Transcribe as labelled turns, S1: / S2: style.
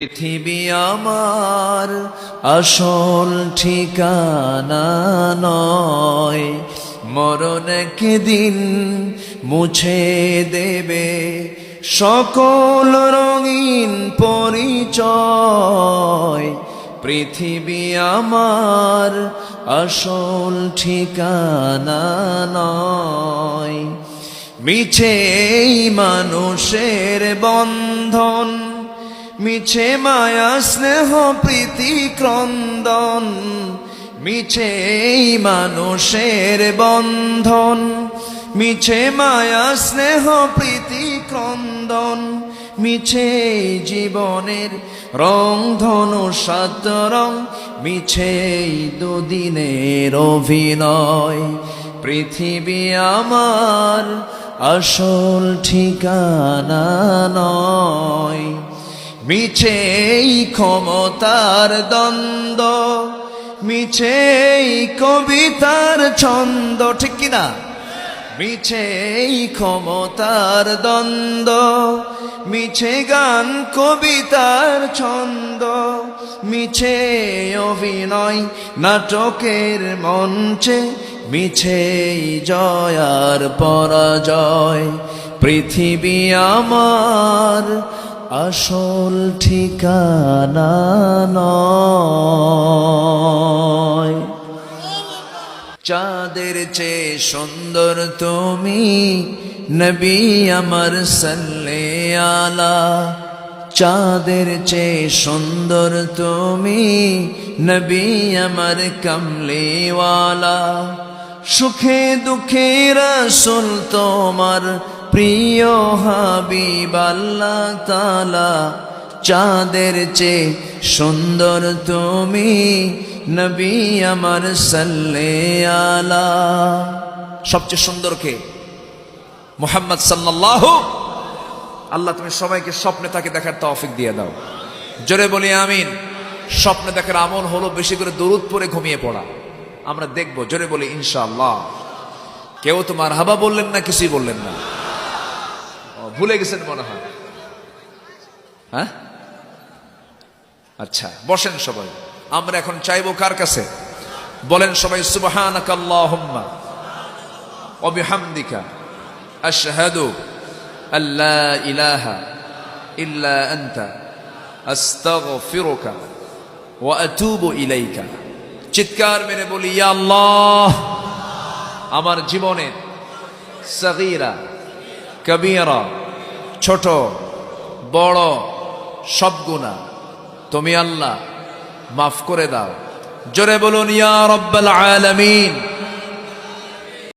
S1: পৃথিবী আমার আসল ঠিকানা নয়, মরণ একদিন মুছে দেবে সকল রঙিন পরিচয়। পৃথিবী আমার আসল ঠিকানা নয়, মিছে মানুষের বন্ধন, মিছে মায়া স্নেহ প্রীতি ক্রন্দন। মিছে মানুষের বন্ধন, মিছে মায়া স্নেহ প্রীতি ক্রন্দন। মিছে জীবনের রং ধনু সাত রং, মিছে দুদিনের অভিনয়। পৃথিবী আমার আসল ঠিকানা নয়, মিছেই ক্ষমতার দ্বন্দ্ব, মিছেই কবিতার ছন্দ। ঠিক কিনা? মিছেই ক্ষমতার দ্বন্দ্ব, মিছে গান কবিতার ছন্দ। মিছে অভিনয় নাটকের মঞ্চে, মিছেই জয় আর পরাজয়। পৃথিবী আমার আসল ঠিকানা নয়। চাঁদের চেয়ে সুন্দর তুমি নবী আমার সাল্লে আলা। চাঁদের চেয়ে সুন্দর তুমি নবী আমার কমলিওয়ালা। সুখে দুঃখে রাসূল তোমার প্রিয় হাবিব আল্লাহ তাআলা। চাঁদের চেয়ে সুন্দর তুমি নবী আমার সাল্লে আলা। সবচেয়ে সুন্দর কে? মুহাম্মদ সাল্লাল্লাহু। আল্লাহ তুমি সবাইকে স্বপ্নে তাকে দেখার তৌফিক দিয়ে দাও। জোরে বলি আমিন। স্বপ্নে দেখার আমল হলো বেশি করে দরুদ পড়ে ঘুমিয়ে পড়া। আমরা দেখবো, জোরে বলি ইনশাআল্লাহ। কেউ তো মারহাবা বললেন না, কিছুই বললেন না। ভুলে গেছেন মনে হয়। হ্যাঁ, আচ্ছা বসেন সবাই। আমরা এখন চাইবো কার কাছে? বলেন সবাই সুবহানাকা আল্লাহুম্মা ওয়া বিহামদিকা আশহাদু আল্লা ইলাহা ইল্লা আনতা আস্তাগফিরুকা ওয়া আতুবু ইলাইকা। চিৎকার মেরে বলি, ইয়া আল্লাহ, আমার জীবনের সগীরা কবীরা, ছোট বড় সব গুনাহ তুমি আল্লাহ মাফ করে দাও। জোরে বলুন ইয়া রাব্বাল আলামিন।